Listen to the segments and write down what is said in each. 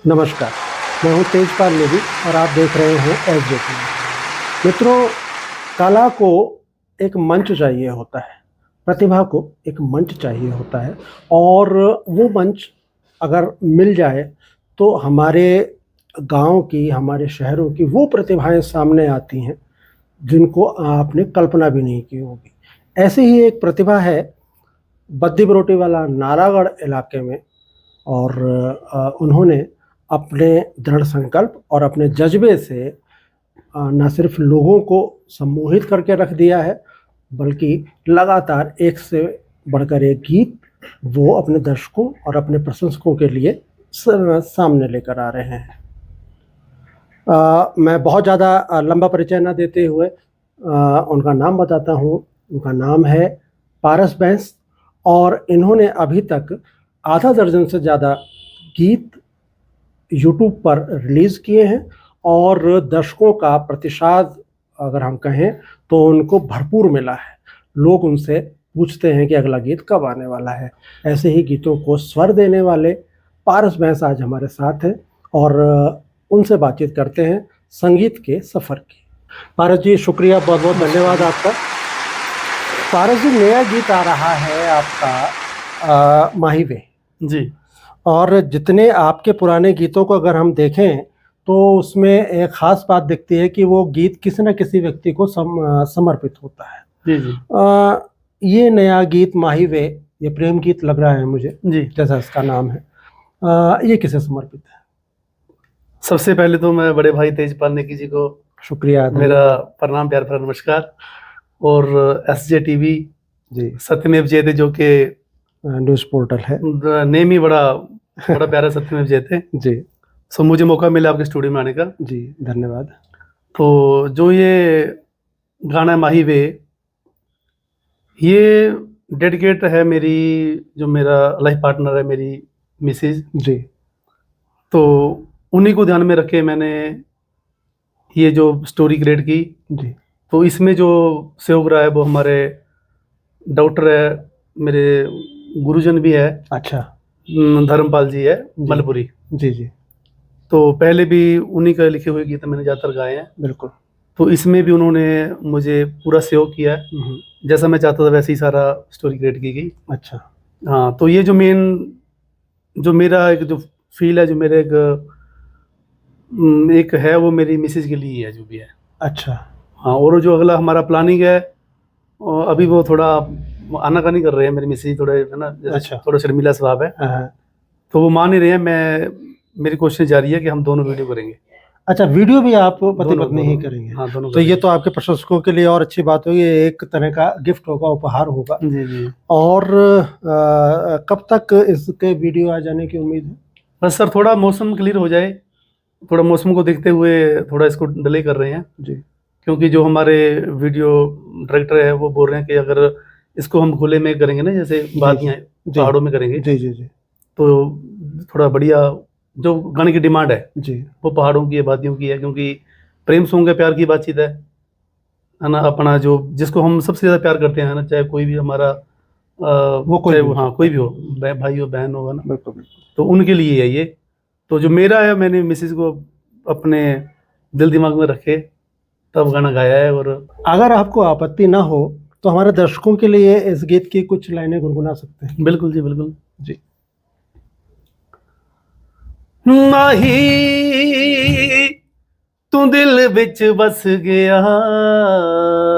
नमस्कार, मैं हूं तेजपाल नेगी और आप देख रहे हैं एसजेटी। मित्रों, कला को एक मंच चाहिए होता है, प्रतिभा को एक मंच चाहिए होता है और वो मंच अगर मिल जाए तो हमारे गांव की, हमारे शहरों की वो प्रतिभाएं सामने आती हैं जिनको आपने कल्पना भी नहीं की होगी। ऐसी ही एक प्रतिभा है बद्दी बरोटी वाला नालागढ़ इलाके में और उन्होंने अपने दृढ़ संकल्प और अपने जज्बे से न सिर्फ लोगों को सम्मोहित करके रख दिया है, बल्कि लगातार एक से बढ़कर एक गीत वो अपने दर्शकों और अपने प्रशंसकों के लिए सामने लेकर आ रहे हैं। मैं बहुत ज़्यादा लंबा परिचय न देते हुए उनका नाम बताता हूँ। उनका नाम है पारस बैंस और इन्होंने अभी तक आधा दर्जन से ज़्यादा गीत यूट्यूब पर रिलीज़ किए हैं और दर्शकों का प्रतिसाद अगर हम कहें तो उनको भरपूर मिला है। लोग उनसे पूछते हैं कि अगला गीत कब आने वाला है। ऐसे ही गीतों को स्वर देने वाले पारस बैंस आज हमारे साथ हैं और उनसे बातचीत करते हैं संगीत के सफ़र की। पारस जी, शुक्रिया, बहुत बहुत धन्यवाद आपका। पारस जी, नया गीत आ रहा है आपका माही वे जी। और जितने आपके पुराने गीतों को अगर हम देखें तो उसमें एक ख़ास बात दिखती है कि वो गीत किसी न किसी व्यक्ति को समर्पित होता है। जी, जी। ये नया गीत माही वे, ये प्रेम गीत लग रहा है मुझे, जी। जैसा इसका नाम है। ये किसे समर्पित है? सबसे पहले तो मैं बड़े भाई तेजपाल नेगी जी को शुक्रिया, मेरा प्रणाम, प्यार भरा नमस्कार। और एसजे टीवी जी, सत्यमेव जयते जो कि न्यूज़ पोर्टल है। नेम ही बड़ा प्यारा सत्यमेव जयते। जी सो मुझे मौका मिला आपके स्टूडियो में आने का। जी, धन्यवाद। तो जो ये गाना माही वे, ये डेडिकेट है मेरी, जो मेरा लाइफ पार्टनर है, मेरी मिसेज जी तो उन्हीं को ध्यान में रखे मैंने ये जो स्टोरी क्रिएट की। जी तो इसमें जो सहयोग रहा है वो हमारे डॉक्टर है, मेरे गुरुजन भी है, अच्छा, धर्मपाल जी है मलपुरी। जी जी, तो पहले भी उन्हीं का लिखे हुए गीत मैंने ज़्यादातर गाए हैं। बिल्कुल। तो इसमें भी उन्होंने मुझे पूरा सहयोग किया है, जैसा मैं चाहता था वैसे ही सारा स्टोरी क्रिएट की गई। अच्छा, हाँ, तो ये जो मेन, जो मेरा एक जो फील है, जो मेरे एक है, वो मेरी मिसेज के लिए है जो भी है। अच्छा, हाँ, और जो अगला हमारा प्लानिंग है, अभी वो थोड़ा आनाकानी कर रहे हैं, मेरी मिसेज थोड़े है ना, जैसे अच्छा, थोड़ा शर्मिला स्वभाव है, हाँ, तो वो मान नहीं रहे हैं। मेरी कोशिश जारी है कि हम दोनों वीडियो करेंगे। अच्छा, वीडियो भी आप पति दोनों पत्नी ही दोनों करेंगे? हाँ, दोनों तो ये करेंगे। तो आपके प्रशंसकों के लिए और अच्छी बात होगी, एक तरह का गिफ्ट होगा, उपहार होगा। जी, जी। और कब तक इसके वीडियो आ जाने की उम्मीद है? बस सर, थोड़ा मौसम क्लियर हो जाए, थोड़ा मौसम को देखते हुए थोड़ा इसको डिले कर रहे हैं, जी, क्योंकि जो हमारे वीडियो डायरेक्टर है वो बोल रहे हैं कि अगर इसको हम खुले में करेंगे ना, जैसे वादियाँ जी, पहाड़ों में करेंगे, जी, जी, जी, तो थोड़ा बढ़िया जो गाने की डिमांड है जी, वो पहाड़ों की है, वादियों की है, क्योंकि प्रेम सॉन्ग है, प्यार की बातचीत है ना। अपना जो जिसको हम सबसे ज़्यादा प्यार करते हैं ना, चाहे कोई भी हमारा वो कोई चाहे भी वो, हो हाँ, सकता कोई है। भी हो, भाई हो, बहन हो, है ना, बिल्कुल, बिल्कुल। तो उनके लिए है ये। तो जो मेरा है, मैंने मिसेज को अपने दिल दिमाग में रखे तब गाना गाया है। और अगर आपको आपत्ति ना हो तो हमारे दर्शकों के लिए इस गीत की कुछ लाइनें गुनगुना सकते हैं? बिल्कुल जी, बिल्कुल जी। माही तू दिल विच बस गया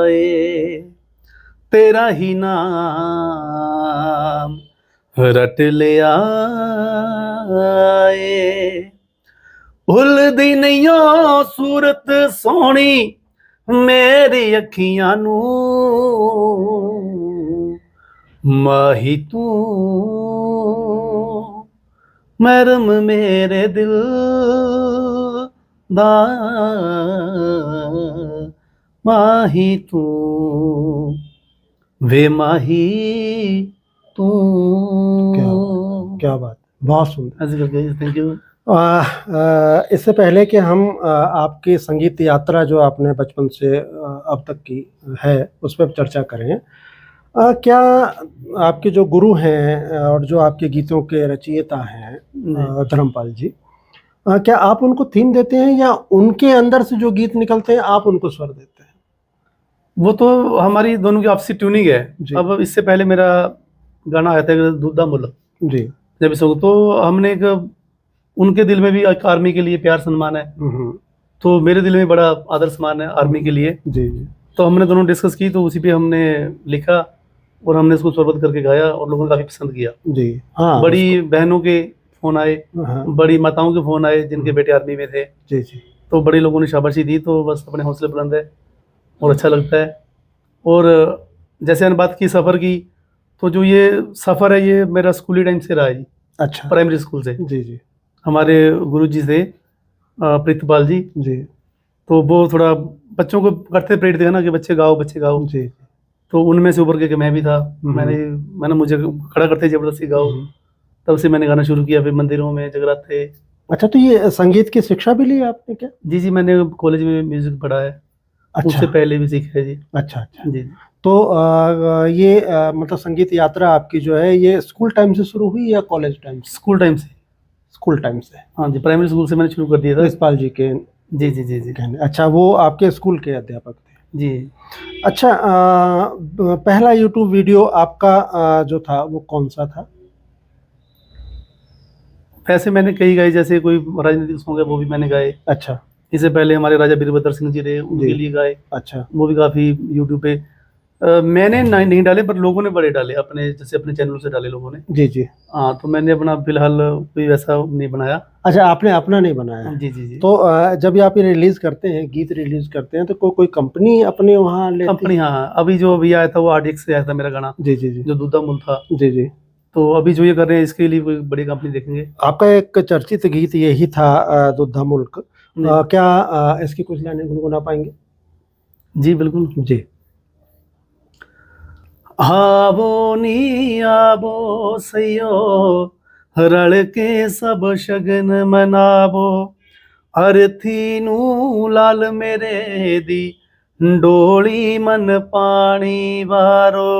ए, तेरा ही नाम रट लिया ए, भुलदी नहीं ओ सूरत सोहनी मेरी अखियां नू, माही तू मरम मेरे दिल दा, माही तू वे माही तू। क्या बात, बहुत सुंदर। ऐसे करके, थैंक यू। इससे पहले कि हम आपकी संगीत यात्रा जो आपने बचपन से अब तक की है उस पर चर्चा करें, क्या आपके जो गुरु हैं और जो आपके गीतों के रचयिता हैं धर्मपाल जी, क्या आप उनको थीम देते हैं या उनके अंदर से जो गीत निकलते हैं आप उनको स्वर देते हैं? वो तो हमारी दोनों की आपसी ट्यूनिंग है। जी। अब इससे पहले मेरा गाना आया था दूधा मुल्क, जी। जब सॉन्ग तो हमने एक, उनके दिल में भी एक आर्मी के लिए प्यार सम्मान है, हम्म। तो मेरे दिल में बड़ा आदर सम्मान है आर्मी के लिए। जी जी तो हमने दोनों डिस्कस की, तो उसी पे हमने लिखा और हमने इसको स्वरबद्ध करके गाया और लोगों ने काफी पसंद किया। जी। हाँ बड़ी बहनों के फोन आए, हाँ। बड़ी माताओं के फोन आए जिनके बेटे आर्मी में थे, जी जी। तो बड़े लोगों ने शाबाशी दी। तो बस अपने हौसले बुलंद है और अच्छा लगता है। और जैसे हमने बात की सफ़र की, तो जो ये सफ़र है ये मेरा स्कूली टाइम से रहा है जी, अच्छा। प्राइमरी स्कूल से। जी जी हमारे गुरुजी थे प्रीतपाल जी, जी तो वो थोड़ा बच्चों को करते प्रेरित थे ना कि बच्चे गाओ बच्चे गाओ। जी। तो उनमें से उभर के मैं भी था, मैंने मुझे खड़ा करते जबरदस्ती गाओ, तब से मैंने गाना शुरू किया। फिर मंदिरों में जगराते। अच्छा, तो ये संगीत की शिक्षा भी ली आपने क्या? जी जी, मैंने कॉलेज में म्यूजिक पढ़ा है। अच्छा। उससे पहले भी सीखा है जी। अच्छा अच्छा। जी। तो ये मतलब संगीत यात्रा आपकी जो है ये स्कूल टाइम से शुरू हुई या कॉलेज टाइम से? स्कूल टाइम से। स्कूल टाइम से। हाँ जी, प्राइमरी स्कूल से मैंने शुरू कर दिया था। प्रिंसिपाल जी के जी जी जी जी कहने। अच्छा, वो आपके स्कूल के अध्यापक थे? जी। अच्छा, पहला यूट्यूब वीडियो आपका जो था वो कौन सा था? वैसे मैंने कई गाए, जैसे कोई राजनीतिक सॉन्ग है वो भी मैंने गाए। अच्छा। इससे पहले हमारे राजा वीरभद्र सिंह जी रहे, उनके जी। लिए गाए, अच्छा। वो भी काफ़ी यूट्यूब पे मैंने नहीं डाले, पर लोगों ने बड़े डाले अपने, जैसे अपने चैनल से डाले लोगों ने। जी जी। हाँ, तो मैंने अपना फिलहाल कोई वैसा नहीं बनाया। अच्छा, आपने अपना नहीं बनाया है? जी जी जी। तो जब आप ये रिलीज करते हैं, गीत रिलीज करते हैं, तो कोई कंपनी अपने वहाँ लेती? कंपनी, हाँ, अभी जो अभी आया था वो RDX से आया था मेरा गाना। जी जी जी। जो दूधा मुल था। जी जी। तो अभी जो ये कर रहे हैं इसके लिए कोई बड़ी कंपनी देखेंगे। आपका एक चर्चित गीत यही था दुद्धा मुल्क। क्या इसकी कुछ लाइनें गुनगुना पाएंगे? जी बिल्कुल जी। आवो नी आवो सयो, रल के सब शगन मनावो, अरथी नू लाल मेरे दी, डोली मन पानी वारो,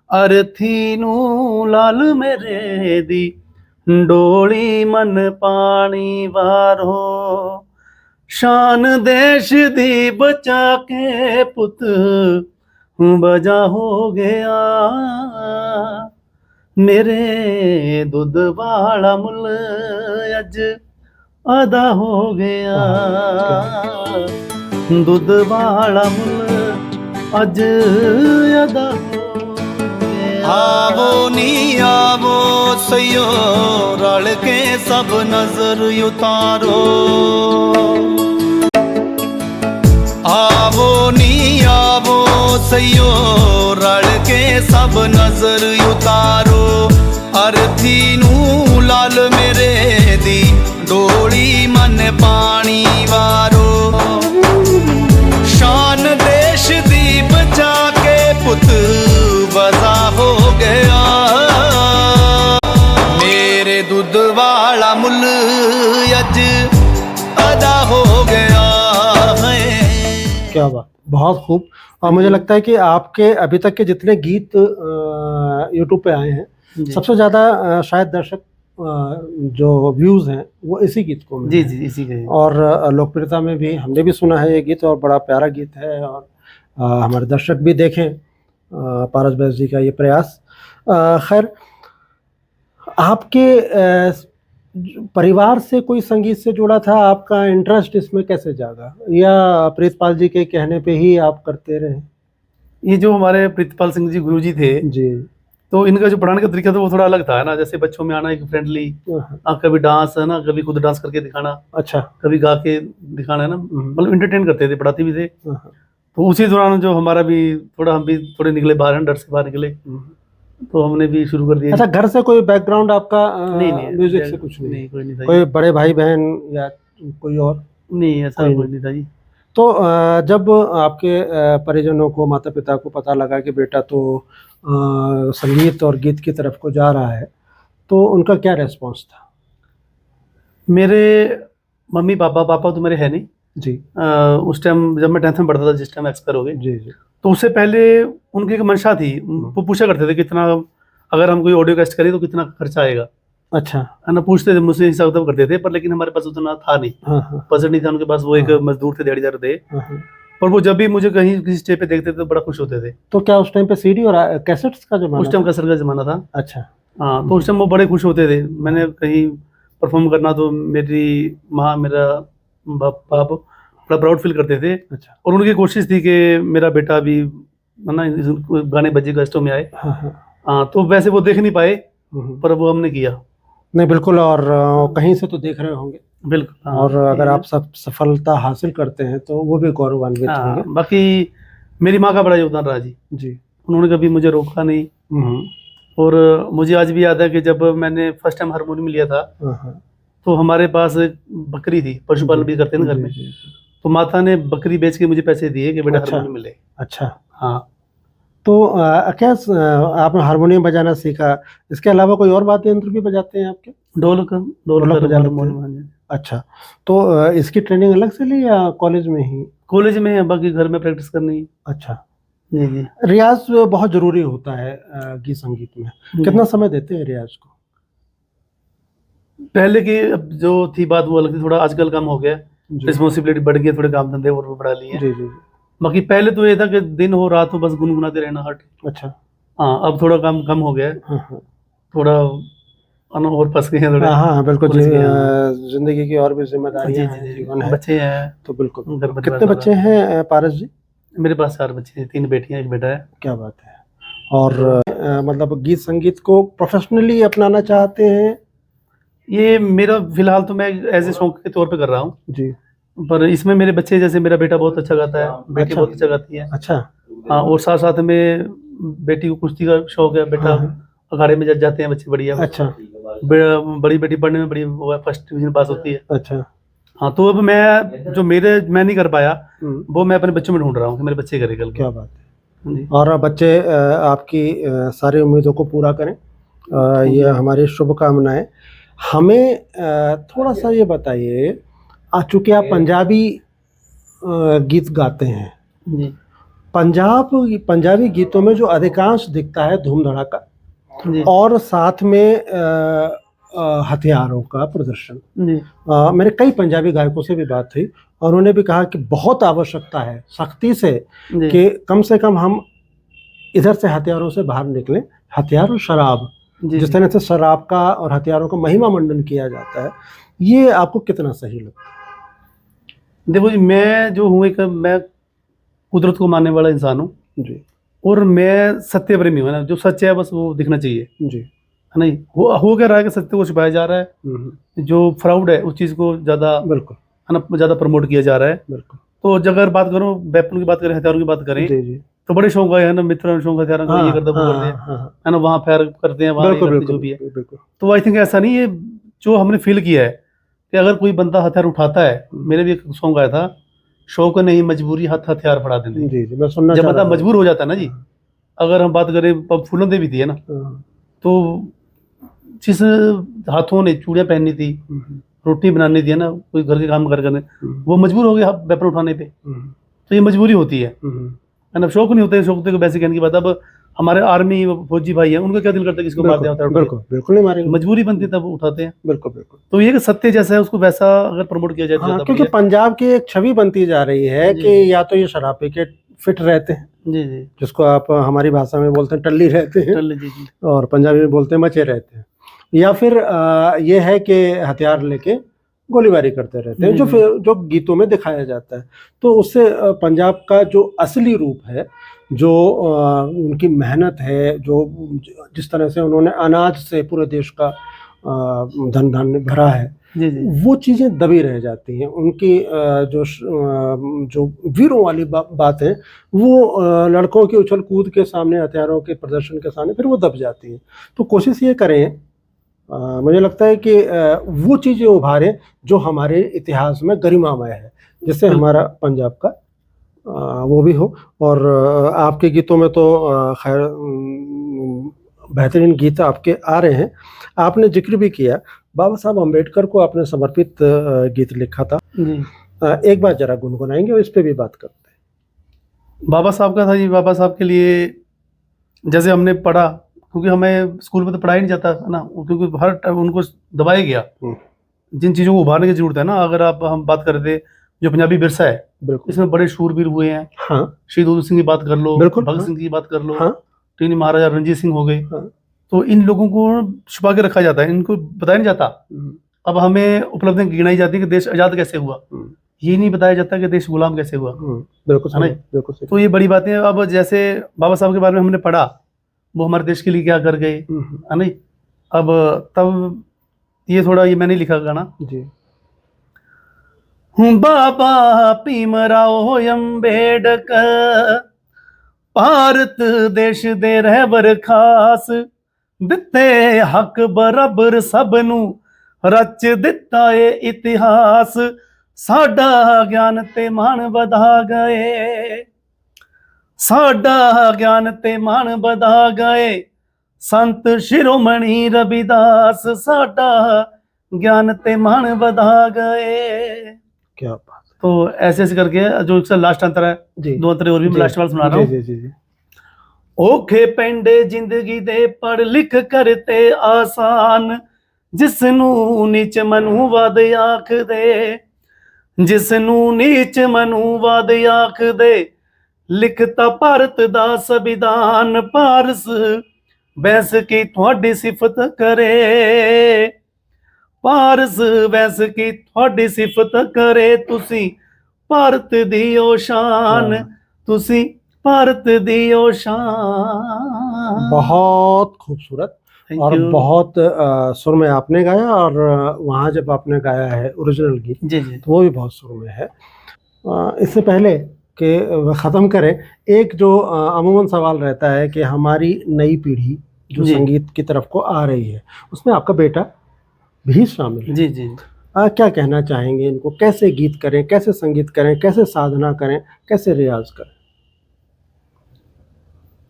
अरथी नू लाल मेरे दी, डोली मन पानी वारो, शान देश दी बचा के पुत बजा हो गया, मेरे दुध वाला मुल अज अदा हो गया, दुध वाला मुल अज अदा हो गया। आवो नी आवो सयो, रल के सब नजर उतारो, आवो नी आवो सयो, रल के सब नजर उतारो, अरथी नू लाल मेरे दी, डोली मन पानी वारो, शान देश दी बचा के पुत वजा हो गया, मेरे दूध वाला मुल अज अदा हो गया है। क्या बात, बहुत खूब। और मुझे लगता है कि आपके अभी तक के जितने गीत यूट्यूब पे आए हैं, सबसे ज़्यादा शायद दर्शक जो व्यूज़ हैं वो इसी गीत को मिले जी हैं। जी, इसी के। और लोकप्रियता में भी हमने भी सुना है ये गीत, और बड़ा प्यारा गीत है, और हमारे दर्शक भी देखें पारस बैस जी का ये प्रयास। खैर, आपके परिवार से कोई संगीत से जुड़ा था? आपका इंटरेस्ट इसमें कैसे जागा, या प्रीतपाल जी के कहने पे ही आप करते रहे? ये जो हमारे प्रीतपाल सिंह जी गुरुजी थे, जी। तो इनका जो पढ़ाने का तरीका था वो थोड़ा अलग था, है ना। जैसे बच्चों में आना एक फ्रेंडली, कभी डांस, है ना, कभी खुद डांस करके दिखाना, अच्छा। कभी गा के दिखाना, है ना, मतलब एंटरटेन करते थे, पढ़ाते भी थे। तो उसी दौरान जो हमारा भी थोड़ा, हम भी थोड़े निकले बाहर, डर से बाहर निकले, तो हमने भी शुरू कर दिया। अच्छा, घर से कोई बैकग्राउंड आपका नहीं नहीं, म्यूजिक से कुछ नहीं? कोई नहीं था। कोई बड़े भाई बहन या कोई और? नहीं, ऐसा कोई नहीं था जी। तो जब आपके परिजनों को, माता पिता को पता लगा कि बेटा तो संगीत और गीत की तरफ को जा रहा है, तो उनका क्या रेस्पॉन्स था? मेरे मम्मी पापा तो मेरे है नहीं जी। उस टाइम जब मैं 10th में पढ़ता था, जिस टाइम एक्सपायर हो गए। जी जी। तो उससे पहले उनकी एक मंशा थी, वो पूछा करते थे कितना, अगर हम कोई ऑडियो कास्ट करें तो कितना खर्चा आएगा। अच्छा। है ना, पूछते थे मुझसे, हिसाब किताब करते थे, पर लेकिन हमारे पास उतना था नहीं, हाँ हाँ बजट नहीं था उनके पास। वो एक हाँ। मजदूर थे, दिहाड़ीदार थे, हाँ, हाँ। पर वो जब भी मुझे कहीं किसी स्टेज पे देखते थे तो बड़ा खुश होते थे। तो क्या उस टाइम पे सीडी और कैसेट्स का उस जमाना टाइम था? कसर का जमाना था। अच्छा। हाँ, तो उस टाइम वो बड़े खुश होते थे। मैंने कहीं परफॉर्म करना तो मेरी माँ, मेरा बाप बड़ा प्राउड फील करते थे, अच्छा। और उनकी कोशिश थी कि मेरा बेटा भी है ना इस गाने बज्जी कस्टों में आए। हाँ हाँ। हाँ, तो वैसे वो देख नहीं पाए, हम्म। पर वो हमने किया। नहीं बिल्कुल, और कहीं से तो देख रहे होंगे, बिल्कुल। हाँ, और अगर आप सब सफलता हासिल करते हैं तो वो भी गौरवान्वित होंगे। हाँ, बाकी मेरी माँ का बड़ा योगदान रहा जी। जी। उन्होंने कभी मुझे रोका नहीं, हम्म। और मुझे आज भी याद है कि जब मैंने फर्स्ट टाइम हारमोनियम लिया था, हाँ हाँ। तो हमारे पास एक बकरी थी, पशुपालन भी करते हैं ना घर जी, में, जी, जी। तो माता ने बकरी बेच के मुझे पैसे दिए कि बेटा अच्छा। हारमोनियम मिले। अच्छा। हाँ, तो आपने हारमोनियम बजाना सीखा, इसके अलावा कोई और वाद्य यंत्र भी बजाते हैं आपके? ढोलक ढोलक ढोलक बजा लेते हारमोनियम, हैं? हाँ जी। अच्छा। तो इसकी ट्रेनिंग अलग से ली या कॉलेज में ही? कॉलेज में है, बाकी घर में प्रैक्टिस करनी है। अच्छा। जी जी। रियाज बहुत जरूरी होता है गीत संगीत में। कितना समय देते हैं रियाज को? पहले की अब जो थी बात वो अलग थी, थोड़ा आजकल कम हो गया, जी रिस्पॉन्सिबिलिटी बढ़ गई है, थोड़े काम धंधे और भी बढ़ा लिए हैं। जी जी। बाकी पहले तो ये था कि दिन हो रात हो बस गुनगुनाते रहना हट। अच्छा। हाँ, अब थोड़ा काम कम हो गया है, हाँ हाँ। थोड़ा और फंस गए हैं थोड़े, हाँ हाँ बिल्कुल। उलझ गए हैं। हाँ। जिंदगी की और भी जी जिम्मेदारियां जी हैं, जी, जीवन है, बच्चे हैं, तो बिल्कुल घर बिल्कुल। परिवार कितने सारा। बच्चे हैं पारस जी? मेरे पास 4 बच्चे हैं, 3 बेटियां, 1 बेटा है। क्या बात है। और मतलब गीत संगीत को प्रोफेशनली अपनाना चाहते हैं? ये मेरा फिलहाल तो मैं एज ए शौक के तौर पे कर रहा हूँ, जी। पर इसमें मेरे बच्चे, जैसे मेरा बेटा बहुत अच्छा गाता है, बेटी अच्छा। बहुत अच्छा गाती है। अच्छा। हाँ, और साथ साथ में बेटी को कुश्ती का शौक है, बेटा हाँ हाँ। अखाड़े में जाते हैं बच्चे, बढ़िया। अच्छा। बड़ी बेटी पढ़ने में बड़ी, वो है, फर्स्ट डिवीजन पास होती है। अच्छा। हाँ, तो अब मैं नहीं कर पाया, हम्म। वो मैं अपने बच्चों में ढूंढ रहा हूँ कि मेरे बच्चे करें कल को। क्या बात है। जी। और बच्चे आपकी सारी उम्मीदों को पूरा करें, ये हमारी शुभकामनाएं। हमें थोड़ा सा ये बताइए, चूंकि आप पंजाबी गीत गाते हैं, जी पंजाबी गीतों में जो अधिकांश दिखता है धूम धड़ाका, जी और साथ में हथियारों का प्रदर्शन। जी मेरे कई पंजाबी गायकों से भी बात हुई, और उन्होंने भी कहा कि बहुत आवश्यकता है सख्ती से जी कि कम से कम हम इधर से हथियारों से बाहर निकलें। हथियार और शराब, जी जिस तरह से शराब का और हथियारों का महिमा मंडन किया जाता है, ये आपको कितना सही लगता है? देखो जी, मैं जो हूँ एक, मैं कुदरत को मानने वाला इंसान हूँ, जी और मैं सत्य प्रेमी हूँ ना, जो सच है बस वो दिखना चाहिए, जी। है नहीं। हो क्या रहा है कि सत्य को छुपाया जा रहा है, जो फ्रॉड है उस चीज़ को ज़्यादा, बिल्कुल है ना, ज़्यादा प्रमोट किया जा रहा है। बिल्कुल। तो अगर बात करूँ, वेपन की बात करें, हथियारों की बात करें, जी जी। तो बड़े शौक है ना, मित्र शौक हथियारों का, ये करते वो करते हैं, हाँ, है ना, वहाँ फायर करते हैं, वहाँ ये बिल्कुल करते हैं, बिल्कुल जो भी है। बिल्कुल। तो आई थिंक ऐसा नहीं, ये जो हमने फील किया है कि अगर कोई बंदा हथियार उठाता है, मेरे भी एक सॉन्ग आया था, शौक नहीं मजबूरी हाथ हथियार फड़ा देने। जी जी, मैं सुनना जब चाह बंदा रहा था। मजबूर हो जाता है ना जी, अगर हम बात करें, अब फूलन देवी थी, है ना, हाँ, तो जिस हाथों ने चूड़ियाँ पहननी थी, रोटी बनानी थी, है ना, कोई घर के काम करने, वो मजबूर हो गया वेपन उठाने पे। तो ये मजबूरी होती है ना, शौक नहीं होते, शौक तो वैसे कहने की बात। अब हमारे आर्मी फौजी भाई हैं, उनका क्या दिल करता है किसको मार दिया होता है, बिल्कुल बिल्कुल नहीं मारेंगे, मजबूरी बनती है तब उठाते हैं। बिल्कुल बिल्कुल। तो ये कि सत्य जैसा है उसको वैसा अगर प्रमोट किया जाए तो हाँ, ज्यादा क्योंकि बढ़िया। पंजाब की एक छवि बनती जा रही है जी। कि या तो ये शराब पी के फिट रहते हैं, जी जी, जिसको आप हमारी भाषा में बोलते हैं टल्ली रहते हैं, चल जी जी और पंजाबी में बोलते हैं मचे रहते हैं, या फिर ये है कि हथियार लेके गोलीबारी करते रहते हैं, जो गीतों में दिखाया जाता है। तो उससे पंजाब का जो असली रूप है, जो उनकी मेहनत है, जो जिस तरह से उन्होंने अनाज से पूरे देश का धन धान्य भरा है, जी जी, वो चीज़ें दबी रह जाती हैं। उनकी जो वीरों वाली बात है, वो लड़कों की उछल कूद के सामने, हथियारों के प्रदर्शन के सामने फिर वो दब जाती हैं। तो कोशिश ये करें, मुझे लगता है कि वो चीज़ें उभारें जो हमारे इतिहास में गरिमामय है, जिससे हमारा पंजाब का वो भी हो। और आपके गीतों में तो खैर बेहतरीन गीत आपके आ रहे हैं। आपने जिक्र भी किया, बाबा साहब अम्बेडकर को आपने समर्पित गीत लिखा था जी। एक बार जरा गुनगुनाएंगे और इस पे भी बात करते हैं। बाबा साहब का था जी। बाबा साहब के लिए जैसे हमने पढ़ा क्योंकि हमें स्कूल में तो पढ़ाया नहीं जाता है ना, क्योंकि हर टाइम उनको दबाया गया। जिन चीज़ों को उभारने की जरूरत है ना, अगर हम बात कर रहे थे जो पंजाबी विरसा है, बिल्कुल। इसमें बड़े शूरवीर हुए हैं। हाँ शहीद उधम सिंह की बात कर लो, बिल्कुल, भगत हाँ। सिंह की बात कर लो, हाँ तीन महाराजा रणजीत सिंह हो गए। हाँ। तो इन लोगों को छुपा के रखा जाता है, इनको बताया नहीं जाता। अब हमें उपलब्धियां गिनाई जाती है कि देश आज़ाद कैसे हुआ, ये नहीं बताया जाता कि देश गुलाम कैसे हुआ। बिल्कुल है ना? सही, बिल्कुल सही। तो ये बड़ी बातें हैं। अब जैसे बाबा साहब के बारे में हमने पढ़ा, वो हमारे देश के लिए क्या कर गए, है नहीं। अब तब ये थोड़ा, ये मैंने लिखा गाना, जी। बाबा भीमराव अंबेडकर भारत देश दे रहबर खास, दिते हक बराबर सबनू रच दिता ए इतिहास, साडा ज्ञान ते मान वधा गए, साडा ज्ञान ते मान वधा गए, संत शिरोमणि रविदास, साडा ज्ञान ते मान वधा गए। क्या बात। तो ऐसे ऐसे करके जो इसका लास्ट अंतर है, जी। 2 अंतर और भी मैं लास्ट वाला सुना रहा हूँ। जी जी जी। औखे पेंडे जिंदगी दे पढ़ लिख करते आसान, जिसनू नीच मनुवाद आख दे, जिसनू नीच मनुवाद आख दे, लिखता भारत दा संविधान, पारस वैस की थोड़ी सिफत करे, पारस वैस की थोड़ी सिफत करे, तुसी भारत दी ओ शान, तुसी भारत दी ओ शान। बहुत खूबसूरत Thank और you. बहुत सुर में आपने गाया, और वहाँ जब आपने गाया है ओरिजिनल गीत, जी जी। तो वो भी बहुत सुर में है। इससे पहले कि वह ख़त्म करें, एक जो अमूमन सवाल रहता है कि हमारी नई पीढ़ी जो जी। संगीत की तरफ को आ रही है, उसमें आपका बेटा भी शामिल है। जी जी। क्या कहना चाहेंगे इनको, कैसे गीत करें, कैसे संगीत करें, कैसे साधना करें, कैसे रियाज करें?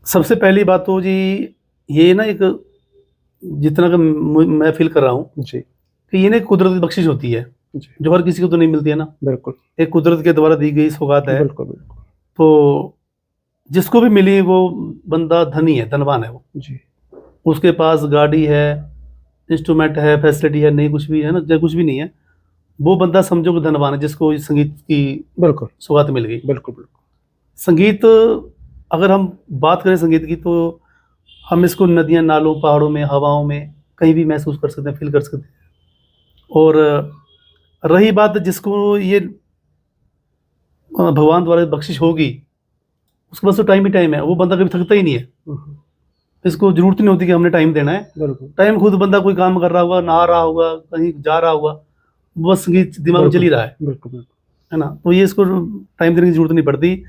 सबसे पहली बात तो जी ये ना, एक जितना कि मैं फील कर रहा हूँ जी कि ये ना एक कुदरत की बख्शिश होती है, जी। जो हर किसी को तो नहीं मिलती है ना। बिल्कुल एक कुदरत के द्वारा दी गई सौगात है। बिल्कुल बिल्कुल। तो जिसको भी मिली वो बंदा धनी है, धनवान है वो। जी उसके पास गाड़ी है, इंस्ट्रूमेंट है, फैसिलिटी है, नहीं कुछ भी है ना, चाहे कुछ भी नहीं है, वो बंदा समझो कि धनवान है, जिसको इस संगीत की बिल्कुल सौगात मिल गई। बिल्कुल बिल्कुल। संगीत, अगर हम बात करें संगीत की, तो हम इसको नदियाँ, नालों, पहाड़ों में, हवाओं में कहीं भी महसूस कर सकते हैं, फील कर सकते हैं। और रही बात जिसको ये भगवान द्वारा बख्शिश होगी, उसके पास तो टाइम ही टाइम है, वो बंदा कभी थकता ही नहीं है। इसको जरूरत नहीं होती कि हमने टाइम देना है, बिल्कुल टाइम खुद बंदा कोई काम कर रहा होगा, नहा रहा होगा, कहीं जा रहा होगा, बस संगीत दिमाग में चल ही रहा है, बिल्कुल बिल्कुल। है ना। तो ये इसको टाइम देने की जरूरत नहीं पड़ती।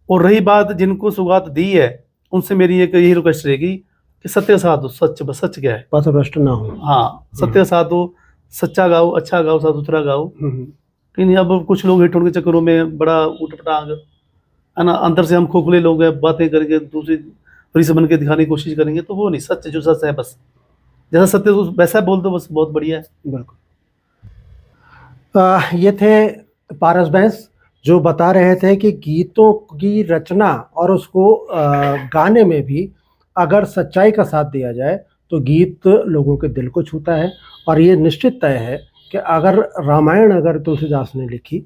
और रही बात जिनको सौगात दी है, उनसे मेरी एक यही रिक्वेस्ट रहेगी कि सत्य के साथ हो, सच बस, सच क्या है, पथभ्रष्ट ना हो। हाँ, सत्य के साथ हो, सच्चा गाओ, अच्छा गाओ, साफ सुथरा गाओ। लेकिन अब कुछ लोग हिट होने के चक्करों में बड़ा उटपटांग, है ना, अंदर से हम खोखले लोग हैं, बातें करके दूसरी रीस बन के दिखाने की कोशिश करेंगे, तो वो नहीं, सच जो सच है बस, जैसा सत्य वैसा बोल दो बस, बहुत बढ़िया है। बिल्कुल। ये थे पारस बैंस, जो बता रहे थे कि गीतों की रचना और उसको गाने में भी अगर सच्चाई का साथ दिया जाए तो गीत लोगों के दिल को छूता है। और ये निश्चित तय है कि अगर रामायण अगर तुलसीदास ने लिखी,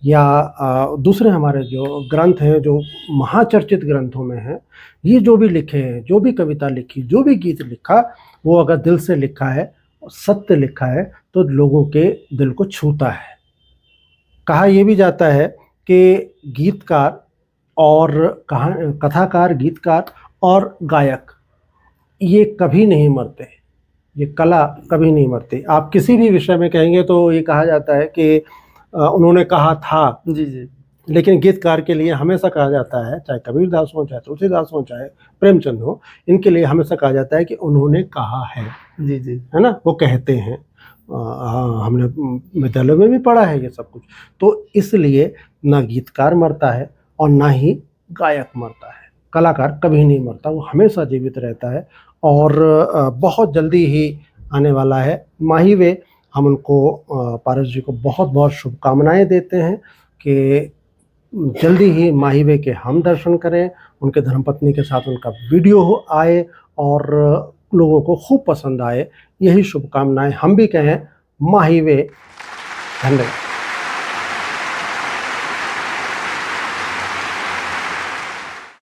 या दूसरे हमारे जो ग्रंथ हैं, जो महाचर्चित ग्रंथों में हैं, ये जो भी लिखे हैं, जो भी कविता लिखी, जो भी गीत लिखा, वो अगर दिल से लिखा है, सत्य लिखा है, तो लोगों के दिल को छूता है। कहा यह भी जाता है कि गीतकार और कथाकार, गीतकार और गायक ये कभी नहीं मरते, ये कला कभी नहीं मरती। आप किसी भी विषय में कहेंगे तो ये कहा जाता है कि उन्होंने कहा था। जी जी। लेकिन गीतकार के लिए हमेशा कहा जाता है, चाहे कबीरदास हो, चाहे तुलसीदास हो, चाहे प्रेमचंद हो, इनके लिए हमेशा कहा जाता है कि उन्होंने कहा है। जी जी। है ना, वो कहते हैं। हमने विद्यालय में भी पढ़ा है ये सब कुछ। तो इसलिए ना गीतकार मरता है और ना ही गायक मरता है। कलाकार कभी नहीं मरता, वो हमेशा जीवित रहता है। और बहुत जल्दी ही आने वाला है माही वे। हम उनको, पारस जी को बहुत बहुत शुभकामनाएं देते हैं कि जल्दी ही माही वे के हम दर्शन करें, उनके धर्मपत्नी के साथ उनका वीडियो आए और लोगों को खूब पसंद आए, यही शुभकामनाएं हम भी कहें। माही वे, धन्यवाद।